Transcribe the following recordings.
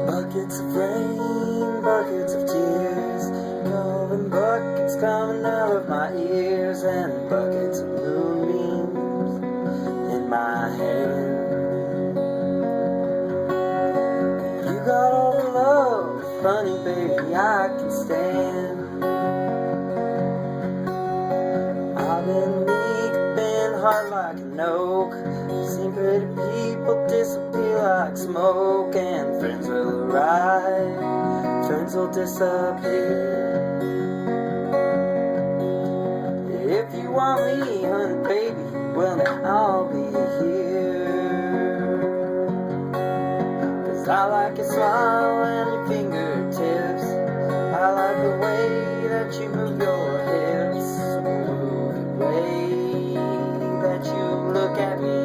Buckets of rain, buckets of tears, golden buckets coming out of my ears, and buckets of moonbeams in my hand. You got all the love, honey baby, I can stand. I've been weak, been hard like an oak, seen pretty people disappear like smoke, and friends will arrive, friends will disappear. If you want me, honey baby, well then I'll be here. 'Cause I like your smile and your fingertips, I like the way that you move your hips, move the way that you look at me.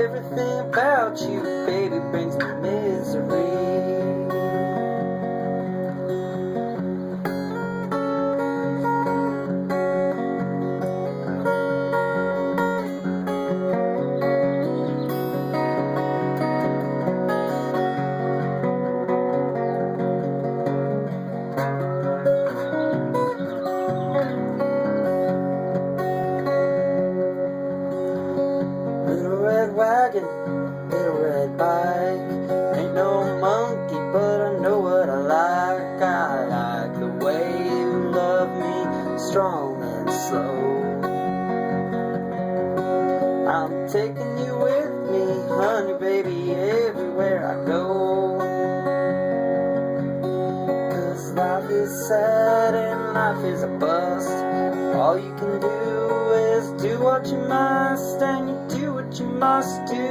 Everything about you, baby, brings me misery. Little red wagon, little red bike, ain't no monkey, but I know what I like. I like the way you love me, strong and slow. I'm taking you with me, honey baby, everywhere I go. 'Cause life is sad and life is a bust. All you can do is do what you must, and you do what you must do.